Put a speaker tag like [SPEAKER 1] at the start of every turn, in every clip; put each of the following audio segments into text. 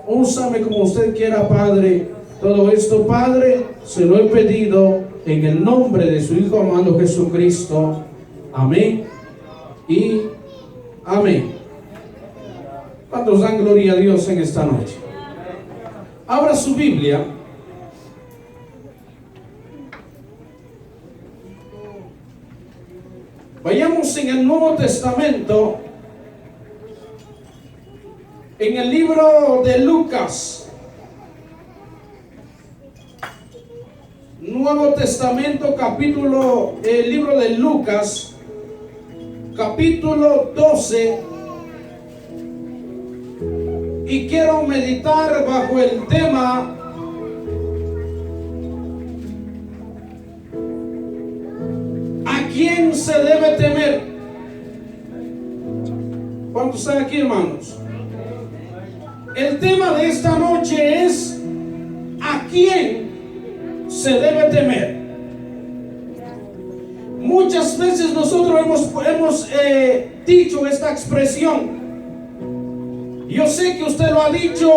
[SPEAKER 1] Úsame como usted quiera, Padre. Todo esto, Padre, se lo he pedido en el nombre de su Hijo amado Jesucristo. Amén y amén. ¿Cuántos dan gloria a Dios en esta noche? Abra su Biblia. Vayamos en el Nuevo Testamento, en el libro de Lucas. Nuevo Testamento, el libro de Lucas, capítulo 12. Y quiero meditar bajo el tema ¿a quién se debe temer? ¿Cuántos están aquí, hermanos? El tema de esta noche es ¿a quién se debe temer? Muchas veces nosotros hemos dicho esta expresión. Yo sé que usted lo ha dicho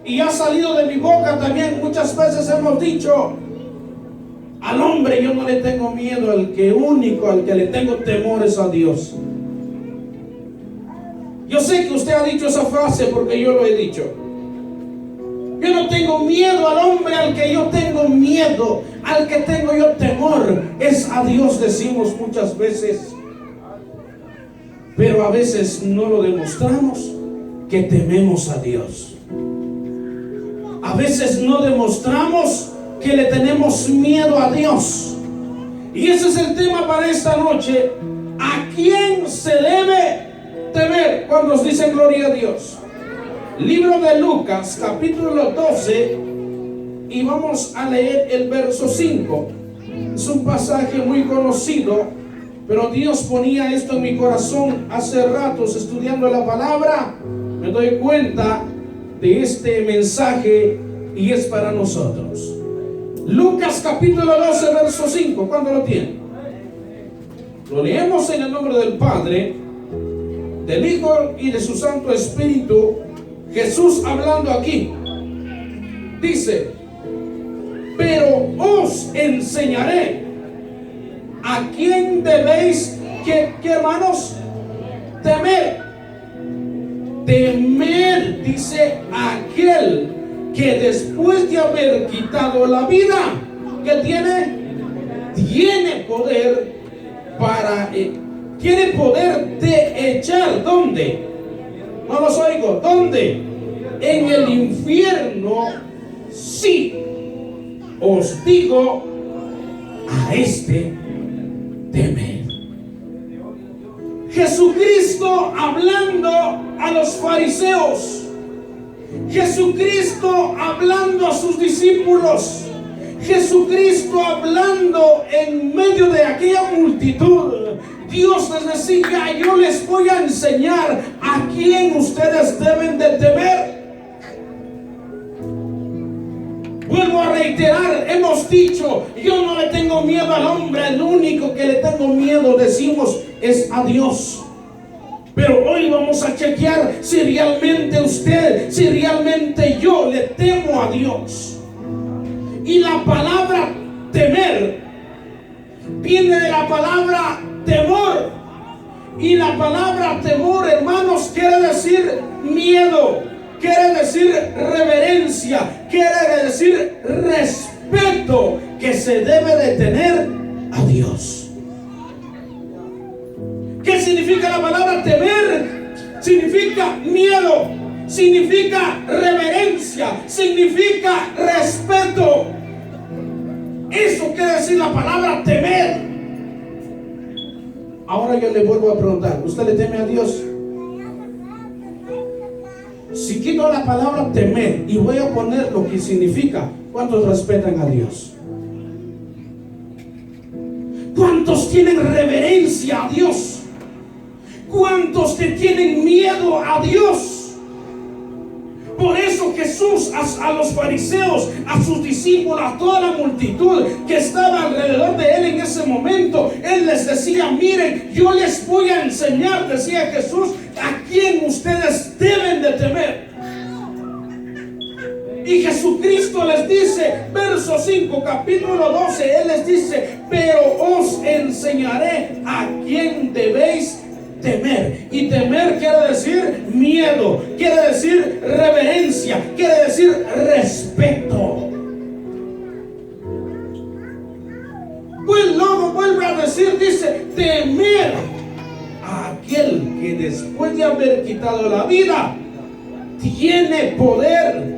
[SPEAKER 1] y ha salido de mi boca también. Muchas veces hemos dicho: al hombre yo no le tengo miedo, al que le tengo temor es a Dios. Yo sé que usted ha dicho esa frase porque yo lo he dicho. Yo no tengo miedo al hombre, al que yo tengo miedo, al que tengo yo temor es a Dios, decimos muchas veces. Pero a veces no lo demostramos que tememos a Dios. A veces no demostramos que le tenemos miedo a Dios. Y ese es el tema para esta noche. ¿A quién se debe temer? ¿Cuántos dicen gloria a Dios? Libro de Lucas, capítulo 12, y vamos a leer el verso 5. Es un pasaje muy conocido, pero Dios ponía esto en mi corazón hace ratos estudiando la palabra. Me doy cuenta de este mensaje y es para nosotros. Lucas capítulo 12, verso 5. ¿Cuándo lo tienen? Lo leemos en el nombre del Padre, del Hijo y de su Santo Espíritu. Jesús hablando aquí dice: pero os enseñaré a quién debéis, ¿qué hermanos? Temer. Temer, dice, aquel que después de haber quitado la vida, que tiene poder tiene poder de echar, ¿dónde? No los oigo, ¿dónde? En el infierno. Sí, os digo, a este temed. Jesucristo hablando a los fariseos, Jesucristo hablando a sus discípulos, Jesucristo hablando en medio de aquella multitud. Dios les decía: yo les voy a enseñar a quién ustedes deben de temer. Vuelvo a reiterar, hemos dicho: yo no le tengo miedo al hombre, el único que le tengo miedo, decimos, es a Dios. Pero hoy vamos a chequear si realmente usted, si realmente yo le temo a Dios. Y la palabra temer viene de la palabra temor. Y la palabra temor, hermanos, quiere decir miedo, quiere decir reverencia, quiere decir respeto que se debe de tener a Dios. ¿Qué significa la palabra temer? Significa miedo, significa reverencia, significa respeto. Eso quiere decir la palabra temer. Ahora yo le vuelvo a preguntar: ¿usted le teme a Dios? Si quito la palabra temer y voy a poner lo que significa, ¿cuántos respetan a Dios? ¿Cuántos tienen reverencia a Dios? ¿Cuántos le tienen miedo a Dios? Por eso Jesús a los fariseos, a sus discípulos, a toda la multitud que estaba alrededor de él en ese momento, él les decía: miren, yo les voy a enseñar, decía Jesús, a quién ustedes deben de temer. Y Jesucristo les dice, verso 5, capítulo 12, Él les dice: pero os enseñaré a quién debéis temer. Y temer quiere decir miedo, quiere decir reverencia, quiere decir respeto. Pues luego vuelve a decir, dice: temer a aquel que después de haber quitado la vida tiene poder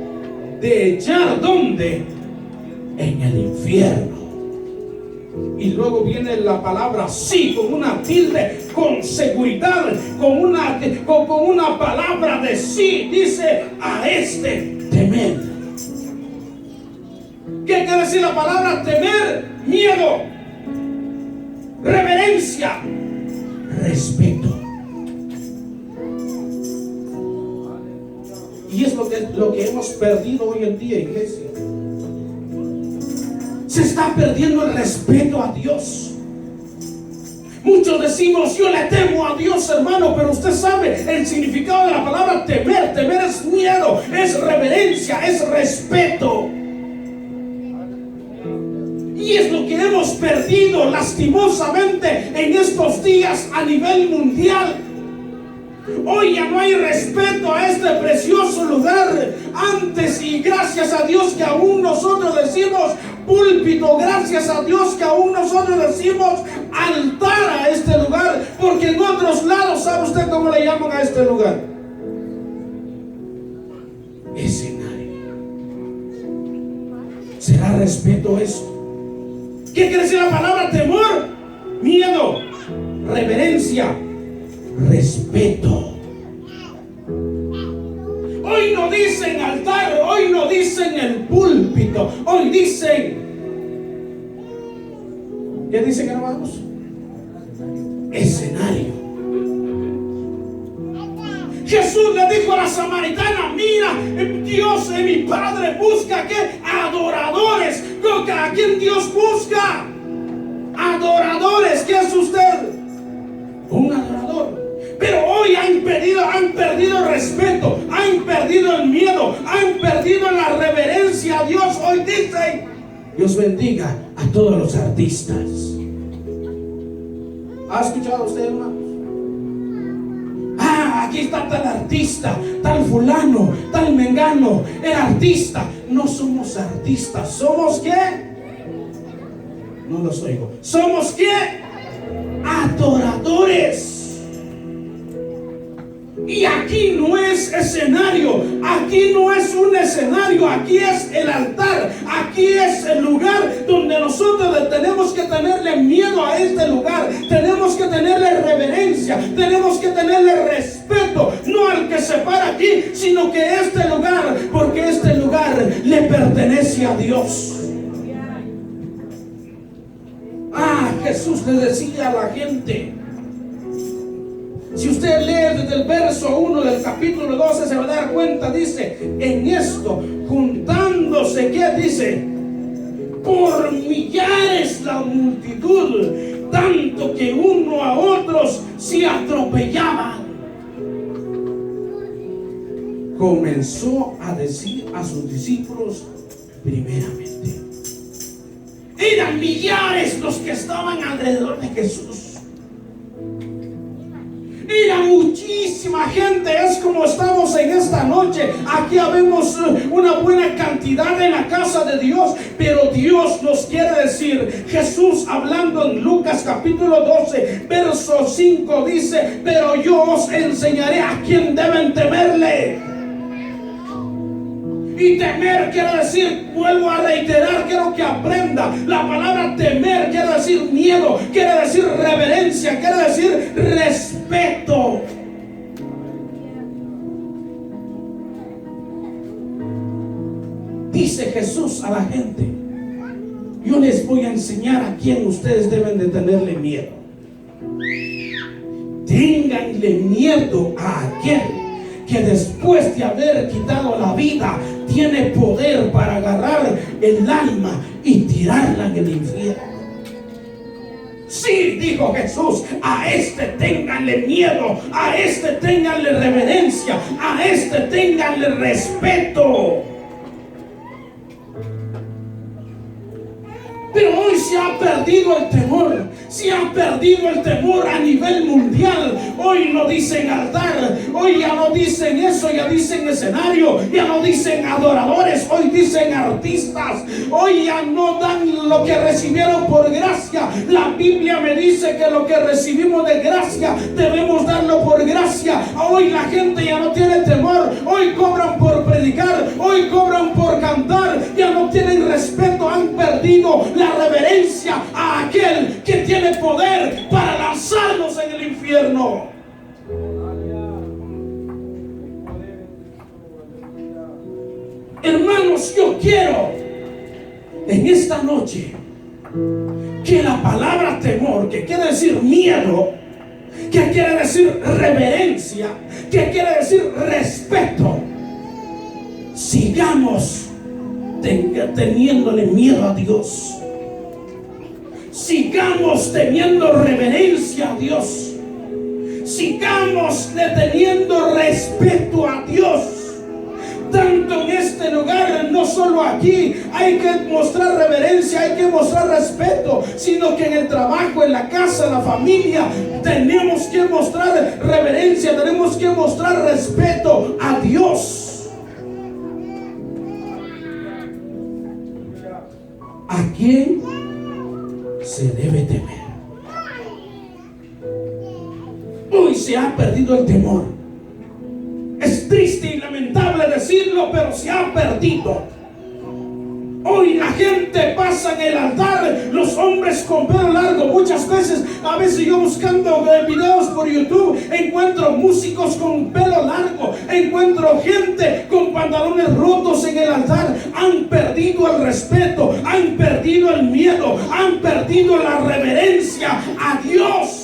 [SPEAKER 1] de echar, ¿dónde? En el infierno. Y luego viene la palabra sí, con una tilde, con seguridad, con una palabra de sí. Dice: a este temer. ¿Qué quiere decir la palabra temer? Miedo, reverencia, respeto. Y es lo que hemos perdido hoy en día, iglesia. Se está perdiendo el respeto a Dios. Muchos decimos: yo le temo a Dios, hermano, pero usted sabe el significado de la palabra temer. Temer es miedo, es reverencia, es respeto. Y es lo que hemos perdido lastimosamente en estos días a nivel mundial. Hoy ya no hay respeto a este precioso lugar. Antes, y gracias a Dios que aún nosotros decimos púlpito, gracias a Dios que aún nosotros decimos altar a este lugar, porque en otros lados, ¿sabe usted cómo le llaman a este lugar? Escenario. ¿Será respeto eso? ¿Qué quiere decir la palabra temor? Miedo, reverencia, respeto. Hoy no dicen altar, hoy no dicen el púlpito, hoy dicen, ¿qué dicen, hermanos? Escenario. Jesús le dijo a la samaritana: mira, Dios, mi Padre busca ¿qué? Adoradores. ¿A quién Dios busca? Adoradores. ¿Qué es usted? Un adorador. Pero hoy han perdido el respeto, han perdido el miedo, han perdido la reverencia a Dios. Hoy dicen: Dios bendiga a todos los artistas. ¿Ha escuchado usted, hermano? Aquí está tal artista, tal fulano, tal mengano, el artista. No somos artistas, ¿somos qué? No los oigo. ¿Somos qué? Adoradores. Y aquí no es escenario, aquí no es un escenario, aquí es el altar, aquí es el lugar donde nosotros tenemos que tenerle miedo a este lugar, tenemos que tenerle reverencia, tenemos que tenerle respeto, no al que se para aquí, sino que este lugar, porque este lugar le pertenece a Dios. Jesús le decía a la gente, si usted lee desde el verso 1 del capítulo 12, se va a dar cuenta, dice: en esto, juntándose, ¿qué dice? Por millares la multitud, tanto que uno a otros se atropellaban. Comenzó a decir a sus discípulos primeramente. Eran millares los que estaban alrededor de Jesús. Era muchísima gente. Es como estamos en esta noche. Aquí habemos una buena cantidad en la casa de Dios, pero Dios nos quiere decir, Jesús hablando en Lucas capítulo 12 verso 5 dice: pero yo os enseñaré a quién deben temerle. Y temer quiere decir, vuelvo a reiterar, quiero que aprenda, la palabra temer quiere decir miedo, quiere decir reverencia, quiere decir respeto. Dice Jesús a la gente: yo les voy a enseñar a quién ustedes deben de tenerle miedo. Ténganle miedo a aquel que después de haber quitado la vida tiene poder para agarrar el alma y tirarla en el infierno. Sí, dijo Jesús, a este ténganle miedo, a este ténganle reverencia, a este ténganle respeto. Pero hoy se ha perdido el temor. Se ha perdido el temor a nivel mundial. Hoy no dicen altar. Hoy ya no dicen eso. Ya dicen escenario. Ya no dicen adoradores. Hoy dicen artistas. Hoy ya no dan lo que recibieron por gracia. La Biblia me dice que lo que recibimos de gracia debemos darlo por gracia. Hoy la gente ya no tiene temor. Hoy cobran por predicar. Hoy cobran por cantar. Ya no tienen respeto. Han perdido la reverencia a aquel que tiene poder para lanzarnos en el infierno. Hermanos, yo quiero en esta noche que la palabra temor, que quiere decir miedo, que quiere decir reverencia, que quiere decir respeto, sigamos teniéndole miedo a Dios. Sigamos teniendo reverencia a Dios. Sigamos teniendo respeto a Dios. Tanto en este lugar, no solo aquí, hay que mostrar reverencia, hay que mostrar respeto, sino que en el trabajo, en la casa, en la familia, tenemos que mostrar reverencia, tenemos que mostrar respeto a Dios. ¿A quién se debe temer? Hoy se ha perdido el temor. Es triste y lamentable decirlo, pero se ha perdido. Hoy la gente pasa en el altar, los hombres con pelo largo. Muchas veces, a veces yo buscando videos por YouTube, encuentro músicos con pelo largo, encuentro gente con pantalones rotos en el altar. Han perdido el respeto, han perdido el miedo, han perdido la reverencia a Dios.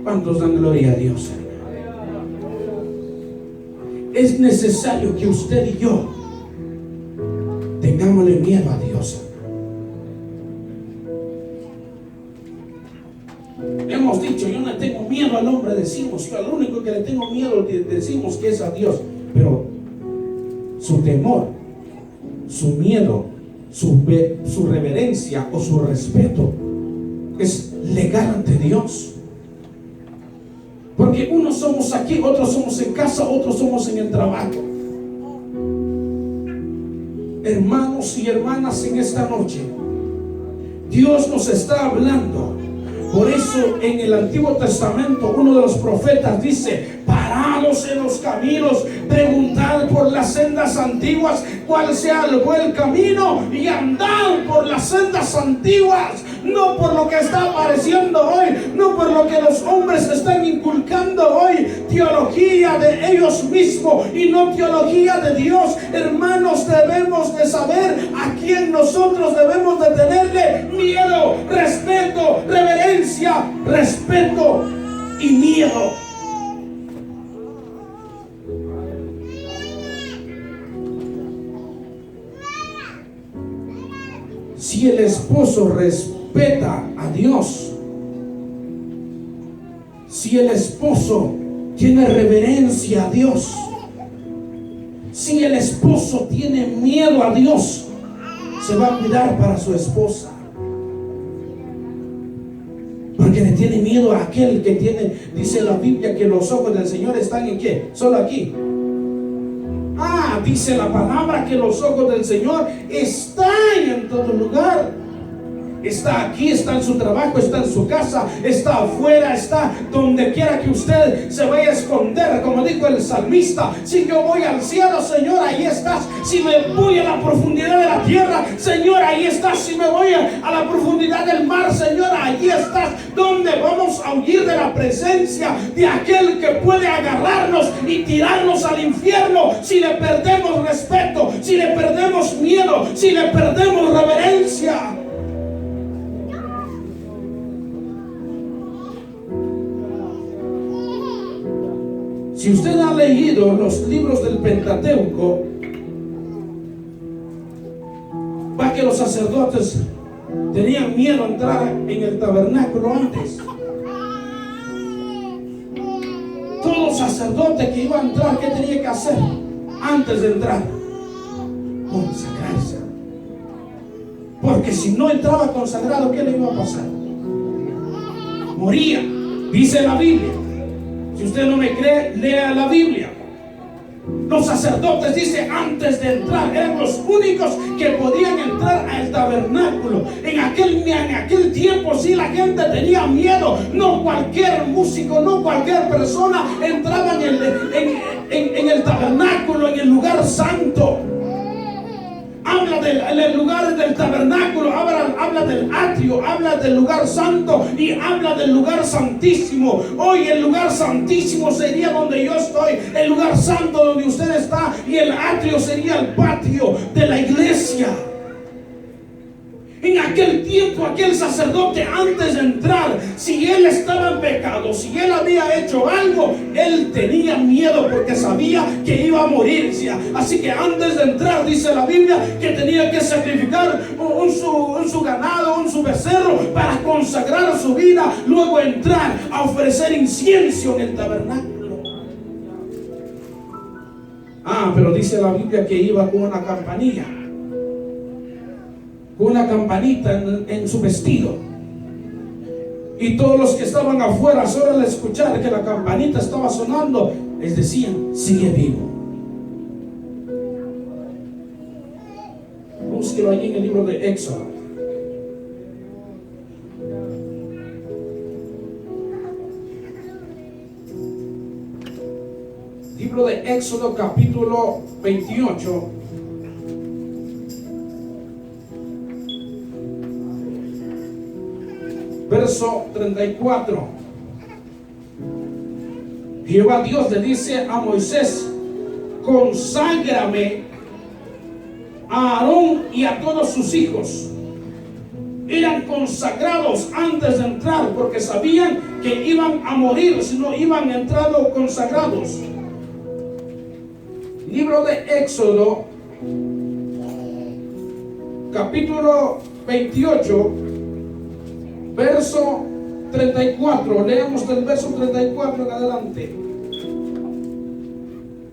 [SPEAKER 1] ¿Cuántos dan gloria a Dios? Es necesario que usted y yo tengámosle miedo a Dios. Hemos dicho, yo no tengo miedo al hombre, decimos, yo al único que le tengo miedo decimos que es a Dios. Pero su temor, su miedo, su reverencia o su respeto es legal ante Dios. Porque unos somos aquí, otros somos en casa, otros somos en el trabajo. Hermanos y hermanas, en esta noche Dios nos está hablando. Por eso en el Antiguo Testamento uno de los profetas dice: parados en los caminos, preguntad por las sendas antiguas cuál sea el buen camino, y andad por las sendas antiguas. No por lo que está apareciendo hoy, no por lo que los hombres están inculcando hoy, teología de ellos mismos y no teología de Dios. Hermanos, debemos de saber a quién nosotros debemos de tenerle miedo, respeto, reverencia, respeto y miedo. Si el esposo respeta a Dios, si el esposo tiene reverencia a Dios, si el esposo tiene miedo a Dios, se va a cuidar para su esposa. Porque le tiene miedo a aquel que tiene, dice la Biblia, que los ojos del Señor están en ¿qué? Solo aquí. Dice la palabra que los ojos del Señor están en todo lugar. Está aquí, está en su trabajo, está en su casa, está afuera, está donde quiera que usted se vaya a esconder. Como dijo el salmista: si yo voy al cielo, Señor, ahí estás. Si me voy a la profundidad de la tierra, Señor, ahí estás. Si me voy a la profundidad del mar, Señor, ahí estás. ¿Dónde vamos a huir de la presencia de aquel que puede agarrarnos y tirarnos al infierno si le perdemos respeto, si le perdemos miedo, si le perdemos reverencia? Si usted ha leído los libros del Pentateuco, va que los sacerdotes tenían miedo a entrar en el tabernáculo antes. Todo sacerdote que iba a entrar, ¿qué tenía que hacer antes de entrar? consagrarse. Porque si no entraba consagrado, ¿qué le iba a pasar? Moría. Dice la Biblia. Si usted no me cree, lea la Biblia. Los sacerdotes, dice, antes de entrar, eran los únicos que podían entrar al tabernáculo. En aquel tiempo, sí, la gente tenía miedo. No cualquier músico, no cualquier persona entraba en el tabernáculo, en el lugar santo. Habla del lugar del tabernáculo, habla del atrio, habla del lugar santo y habla del lugar santísimo. Hoy el lugar santísimo sería donde yo estoy, el lugar santo donde usted está, y el atrio sería el patio de la iglesia. En aquel tiempo, aquel sacerdote, antes de entrar, si él estaba en pecado, si él había hecho algo, él tenía miedo porque sabía que iba a morir. Así que antes de entrar, dice la Biblia, que tenía que sacrificar su ganado, su becerro, para consagrar su vida. Luego entrar a ofrecer incienso en el tabernáculo. Pero dice la Biblia que iba con una campanilla, con una campanita en su vestido. Y todos los que estaban afuera, solo al escuchar que la campanita estaba sonando, les decían: sigue vivo. Búsquelo allí en el libro de Éxodo. Libro de Éxodo, capítulo 28. Verso 34. Jehová Dios le dice a Moisés: conságrame a Aarón y a todos sus hijos. Eran consagrados antes de entrar porque sabían que iban a morir si no iban entrando consagrados. Libro de Éxodo, capítulo 28, verso 34. Leemos del verso 34 en adelante.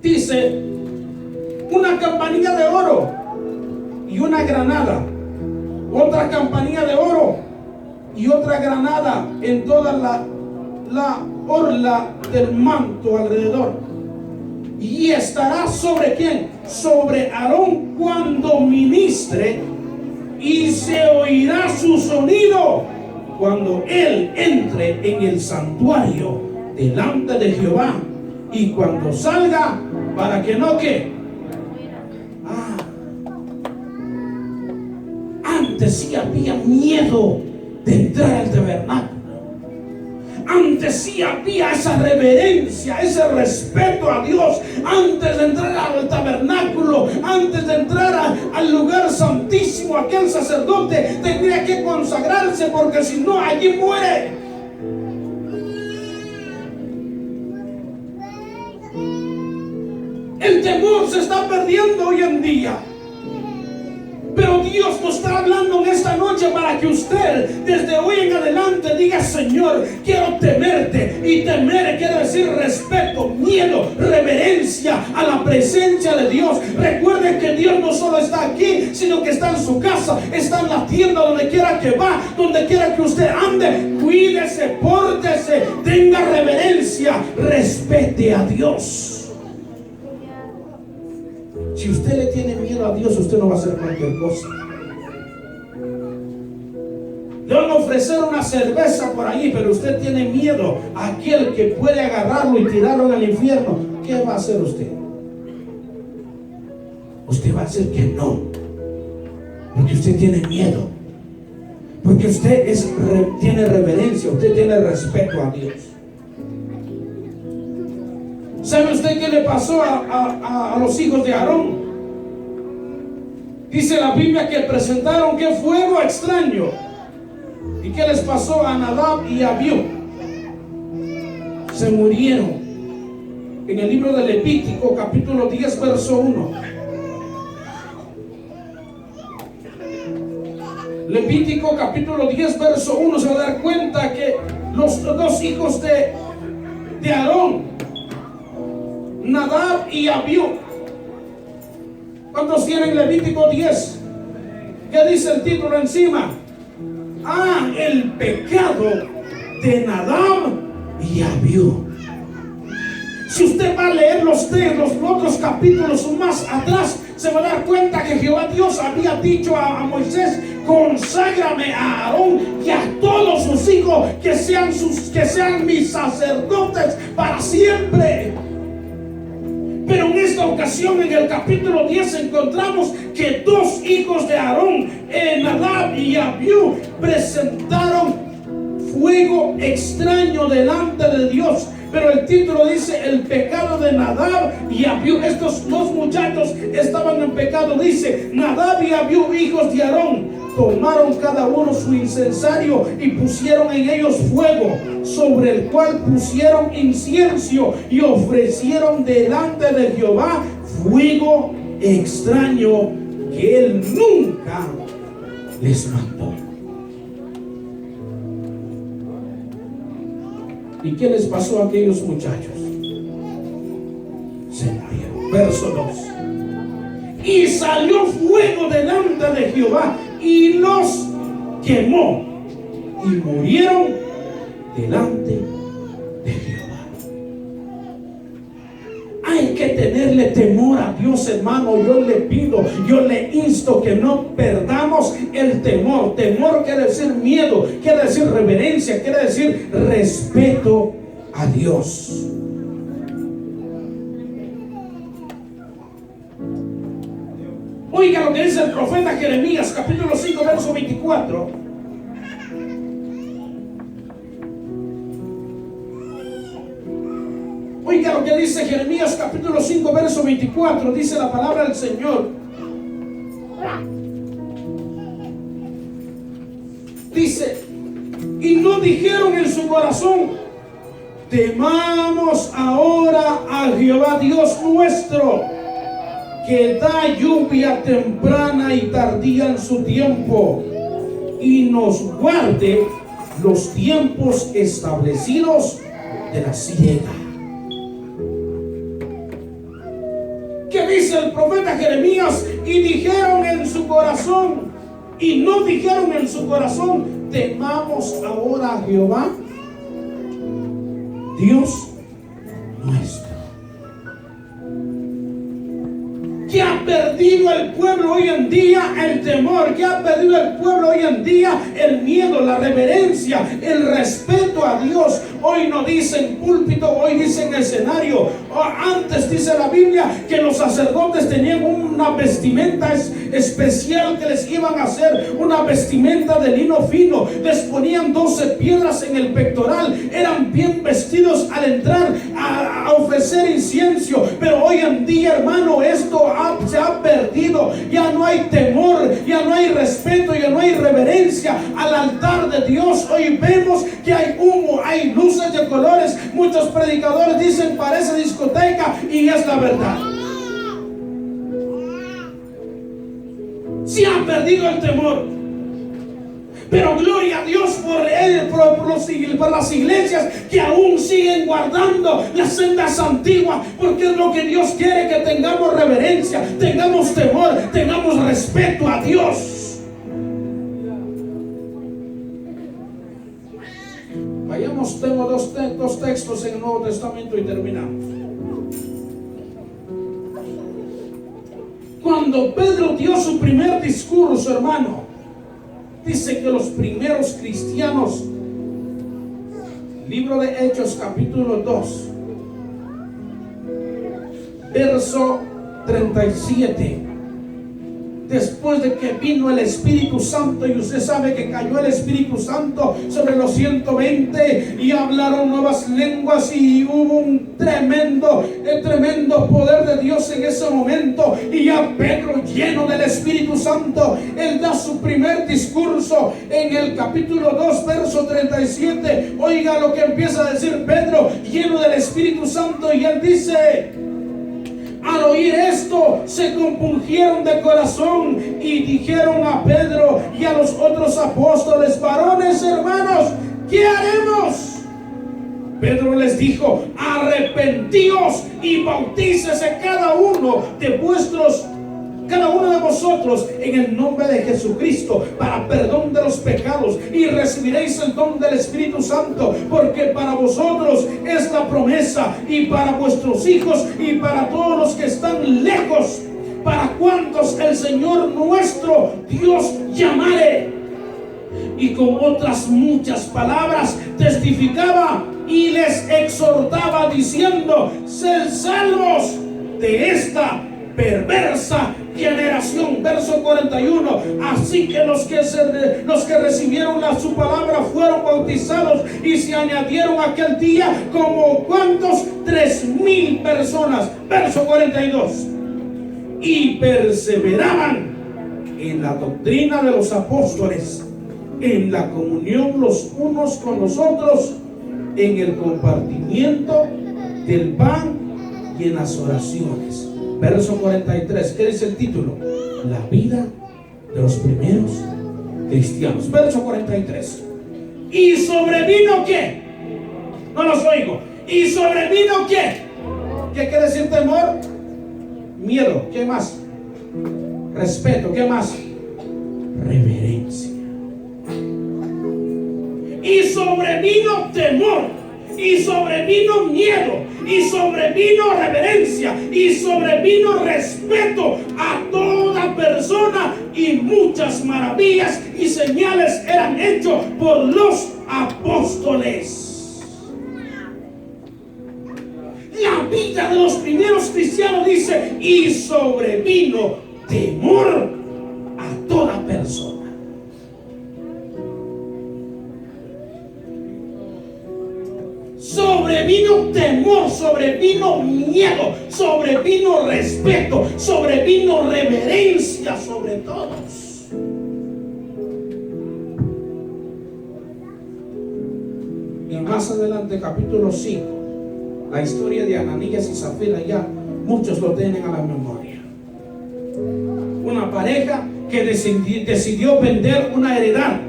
[SPEAKER 1] Dice: una campanilla de oro y una granada, otra campanilla de oro y otra granada en toda la orla del manto alrededor. Y estará sobre ¿quién? Sobre Aarón cuando ministre, y se oirá su sonido cuando él entre en el santuario delante de Jehová, y cuando salga, para que no que antes sí había miedo de entrar al tabernáculo. Antes sí había esa reverencia, ese respeto a Dios. Antes de entrar al tabernáculo, antes de entrar al lugar santísimo, aquel sacerdote tendría que consagrarse, porque si no, allí muere. El temor se está perdiendo hoy en día. Pero Dios nos está hablando en esta noche para que usted desde hoy en adelante diga: Señor, quiero temerte. Y temer quiere decir respeto, miedo, reverencia a la presencia de Dios. Recuerde que Dios no solo está aquí, sino que está en su casa, está en la tienda, donde quiera que va, donde quiera que usted ande. Cuídese, pórtese, tenga reverencia, respete a Dios. Si usted le tiene miedo a Dios, usted no va a hacer cualquier cosa. Le van a ofrecer una cerveza por ahí, pero usted tiene miedo a aquel que puede agarrarlo y tirarlo en el infierno. ¿Qué va a hacer usted? Usted va a decir que no, porque usted tiene miedo, porque usted tiene reverencia, usted tiene respeto a Dios. ¿Sabe usted qué le pasó a los hijos de Aarón? Dice la Biblia que presentaron ¿qué? Fuego extraño. ¿Y qué les pasó a Nadab y a Abiú? Se murieron. En el libro de Levítico, capítulo 10, verso 1. Levítico, capítulo 10, verso 1. Se va a dar cuenta que los dos hijos de Aarón, Nadab y Abiú, ¿Cuántos tienen Levítico 10? ¿Qué dice el título encima? El pecado de Nadab y Abiú. Si usted va a leer los otros capítulos más atrás, se va a dar cuenta que Jehová Dios había dicho a Moisés: conságrame a Aarón y a todos sus hijos, que sean mis sacerdotes para siempre. Pero en esta ocasión, en el capítulo 10, encontramos que dos hijos de Aarón, Nadab y Abiú, presentaron fuego extraño delante de Dios. Pero el título dice: el pecado de Nadab y Abiú. Estos dos muchachos estaban en pecado. Dice: Nadab y Abiú, hijos de Aarón, tomaron cada uno su incensario y pusieron en ellos fuego, sobre el cual pusieron incienso, y ofrecieron delante de Jehová fuego extraño que él nunca les mandó. ¿Y qué les pasó a aquellos muchachos? Se murieron. Verso 2. Y salió fuego delante de Jehová y los quemó, y murieron delante de Jehová. Hay que tenerle temor a Dios, hermano. Yo le pido, yo le insto que no perdamos el temor. Temor quiere decir miedo, quiere decir reverencia, quiere decir respeto a Dios. Oiga lo que dice el profeta Jeremías, capítulo 5, verso 24. Oiga lo que dice Jeremías, capítulo 5, verso 24. Dice la palabra del Señor. Dice: y no dijeron en su corazón: temamos ahora a Jehová Dios nuestro, que da lluvia temprana y tardía en su tiempo, y nos guarde los tiempos establecidos de la siega. ¿Qué dice el profeta Jeremías? Y dijeron en su corazón, y no dijeron en su corazón: temamos ahora a Jehová Dios nuestro. ¿Qué ha perdido el pueblo hoy en día? El temor. ¿Qué ha perdido el pueblo hoy en día? El miedo, la reverencia, el respeto a Dios. Hoy no dicen púlpito, hoy dicen escenario. Antes dice la Biblia que los sacerdotes tenían una vestimenta especial que les iban a hacer, una vestimenta de lino fino. Les ponían 12 piedras en el pectoral. Eran bien vestidos al entrar a ofrecer incienso. Pero hoy en día, hermano, esto se ha perdido. Ya no hay temor, ya no hay respeto, ya no hay reverencia al altar de Dios. Hoy vemos que hay humo, hay luces de colores. Muchos predicadores dicen: parece discoteca, y es la verdad. Se ha perdido el temor. Pero gloria a Dios por las iglesias que aún siguen guardando las sendas antiguas, porque es lo que Dios quiere, que tengamos reverencia, tengamos temor, tengamos respeto a Dios. Vayamos, tengo dos textos en el Nuevo Testamento y terminamos. Cuando Pedro dio su primer discurso, hermano, dice que los primeros cristianos, libro de Hechos, capítulo 2, verso 37. Después de que vino el Espíritu Santo, y usted sabe que cayó el Espíritu Santo sobre los 120 y hablaron nuevas lenguas, y hubo un tremendo poder de Dios en ese momento. Y ya Pedro, lleno del Espíritu Santo, él da su primer discurso en el capítulo 2, verso 37. Oiga lo que empieza a decir Pedro, lleno del Espíritu Santo, y él dice: al oír esto, se compungieron de corazón y dijeron a Pedro y a los otros apóstoles: varones, hermanos, ¿qué haremos? Pedro les dijo: arrepentíos y bautícese cada uno de vuestros cada uno de vosotros en el nombre de Jesucristo para perdón de los pecados y recibiréis el don del Espíritu Santo, porque para vosotros es la promesa y para vuestros hijos y para todos los que están lejos, para cuantos el Señor nuestro Dios llamare. Y con otras muchas palabras testificaba y les exhortaba diciendo: sed salvos de esta perversa generación. Verso 41. Así que los que recibieron su palabra fueron bautizados y se añadieron aquel día como ¿cuántos? 3,000 personas. Verso 42. Y perseveraban en la doctrina de los apóstoles, en la comunión los unos con los otros, en el compartimiento del pan y en las oraciones. Verso 43, ¿qué es el título? La vida de los primeros cristianos. Verso 43. ¿Y sobrevino qué? No los oigo. ¿Y sobrevino qué? ¿Qué quiere decir temor? Miedo. ¿Qué más? Respeto. ¿Qué más? Reverencia. Y sobrevino temor, y sobrevino miedo, y sobrevino reverencia, y sobrevino respeto a toda persona, y muchas maravillas y señales eran hechos por los apóstoles. La vida de los primeros cristianos dice: y sobrevino temor a toda persona. Sobrevino temor, sobrevino miedo, sobrevino respeto, sobrevino reverencia sobre todos. Y más adelante, capítulo 5, la historia de Ananías y Zafira, ya muchos lo tienen a la memoria. Una pareja que decidió vender una heredad.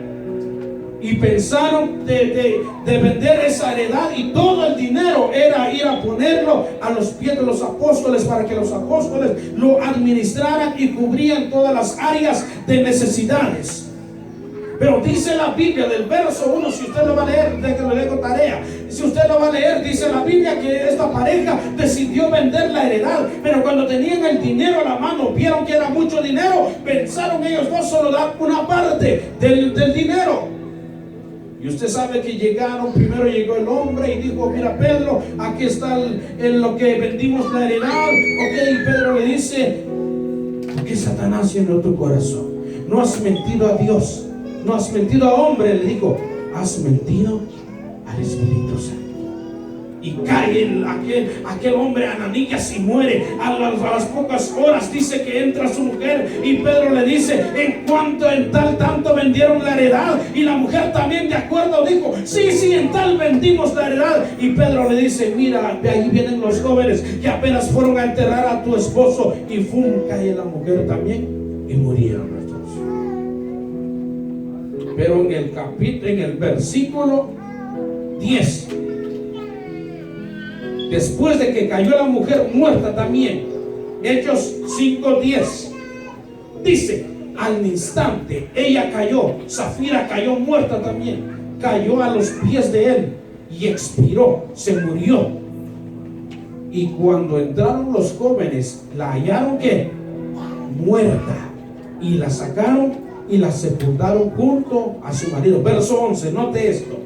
[SPEAKER 1] Y pensaron de vender esa heredad, y todo el dinero era ir a ponerlo a los pies de los apóstoles para que los apóstoles lo administraran y cubrían todas las áreas de necesidades. Pero dice la Biblia del verso 1, si usted lo va a leer, de que lo dejo tarea, si usted lo va a leer, dice la Biblia que esta pareja decidió vender la heredad, pero cuando tenían el dinero a la mano, vieron que era mucho dinero, pensaron ellos no solo dar una parte del dinero. Y usted sabe que primero llegó el hombre y dijo: mira, Pedro, aquí está en lo que vendimos la heredad. Ok, y Pedro le dice: ¿por qué Satanás llenó tu corazón? No has mentido a Dios, no has mentido a hombre, le dijo, has mentido al Espíritu Santo. Y cae aquel hombre Ananías y muere. A las pocas horas dice que entra su mujer y Pedro le dice: en cuanto en tal tanto vendieron la heredad. Y la mujer también de acuerdo dijo: sí, en tal vendimos la heredad. Y Pedro le dice: mira, de ahí vienen los jóvenes que apenas fueron a enterrar a tu esposo. Y cae la mujer también y murieron los dos. Pero en el versículo 10, después de que cayó la mujer muerta también, Hechos 5:10, dice: al instante ella cayó, Zafira cayó muerta también, cayó a los pies de él y expiró, se murió. Y cuando entraron los jóvenes, la hallaron ¿qué? Muerta, y la sacaron y la sepultaron junto a su marido. Verso 11, note esto.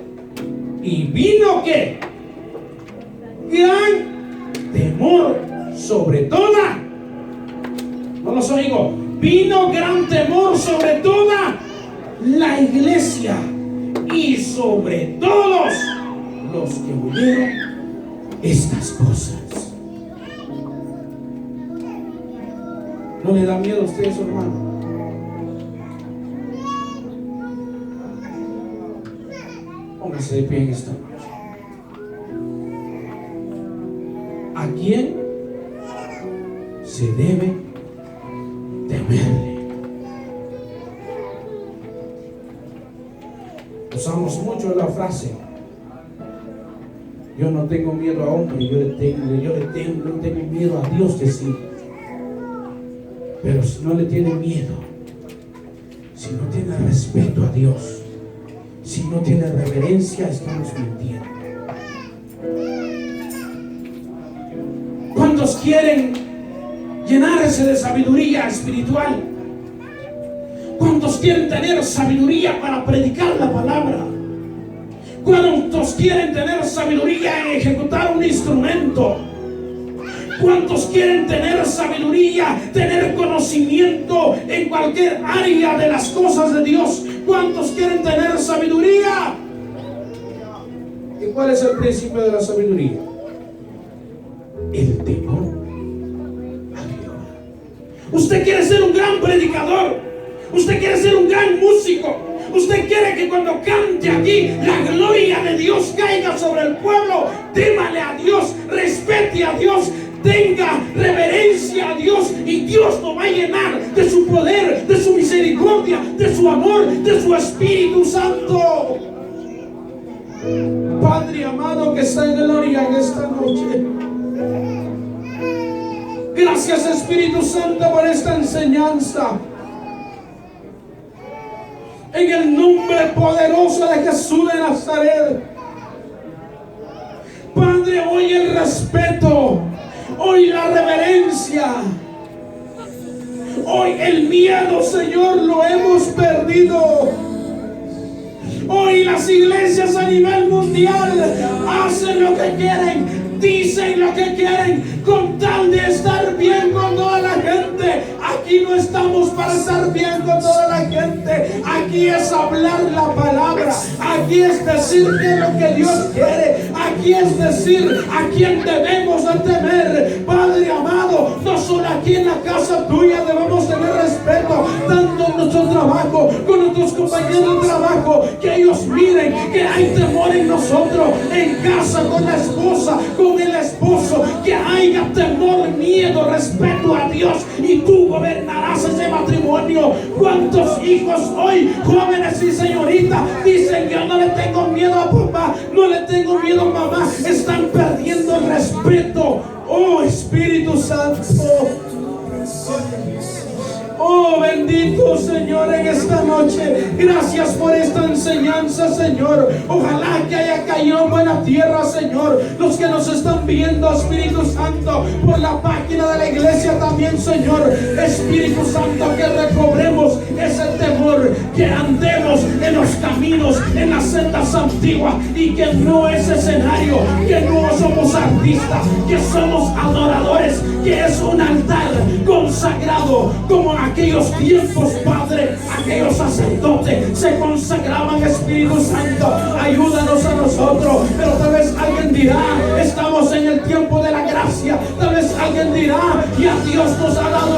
[SPEAKER 1] Y vino ¿qué? Gran temor sobre toda, no los oigo, vino gran temor sobre toda la iglesia y sobre todos los que oyeron estas cosas. ¿No le da miedo a usted eso, hermano? Póngase de pie en esta noche. ¿A quién se debe temerle? Usamos mucho la frase: yo no tengo miedo a hombre, yo le tengo miedo a Dios, decir. Pero si no le tiene miedo, si no tiene respeto a Dios, si no tiene reverencia, estamos mintiendo. ¿Cuántos quieren llenarse de sabiduría espiritual? ¿Cuántos quieren tener sabiduría para predicar la palabra? ¿Cuántos quieren tener sabiduría en ejecutar un instrumento? ¿Cuántos quieren tener sabiduría, tener conocimiento en cualquier área de las cosas de Dios? ¿Cuántos quieren tener sabiduría? ¿Y cuál es el principio de la sabiduría? El temor a Dios. Usted quiere ser un gran predicador, usted quiere ser un gran músico, usted quiere que cuando cante aquí la gloria de Dios caiga sobre el pueblo. Témale a Dios, respete a Dios, tenga reverencia a Dios, y Dios lo va a llenar de su poder, de su misericordia, de su amor, de su Espíritu Santo. Padre amado que está en gloria en esta noche, gracias Espíritu Santo por esta enseñanza. En el nombre poderoso de Jesús de Nazaret, Padre, hoy el respeto, hoy la reverencia, hoy el miedo, Señor, lo hemos perdido. Hoy las iglesias a nivel mundial hacen lo que quieren, dicen lo que quieren, con tal de estar bien con toda la gente. Aquí no estamos para estar bien con toda la gente. Aquí es hablar la palabra. Aquí es decir que es lo que Dios quiere. Aquí es decir a quién debemos de temer. Padre amado, no solo aquí en la casa tuya debemos tener respeto, tanto en nuestro trabajo, con nuestros compañeros de trabajo, que ellos miren que hay temor en nosotros, en casa, con la esposa, con el esposo, que haya temor, miedo, respeto a Dios, y tú gobernarás ese matrimonio. ¿Cuántos hijos hoy, jóvenes y señoritas, dicen: yo no le tengo miedo a papá, no le tengo miedo a mamá? Están perdiendo el respeto. Oh Espíritu Santo, oh bendito Señor, en esta noche, gracias por esta enseñanza, Señor. Ojalá que haya caído en buena tierra, Señor. Los que nos están viendo, Espíritu Santo, por la página de la iglesia también, Señor. Espíritu Santo, que recobremos ese temor, que andemos en los caminos, en las sendas antiguas, y que no es escenario, que no somos artistas, que somos adoradores, que es un altar consagrado como aquellos tiempos, Padre. Aquellos sacerdotes se consagraban. Espíritu Santo, ayúdanos a nosotros. Pero tal vez alguien dirá: estamos en el tiempo de la gracia. Tal vez alguien dirá: ya Dios nos ha dado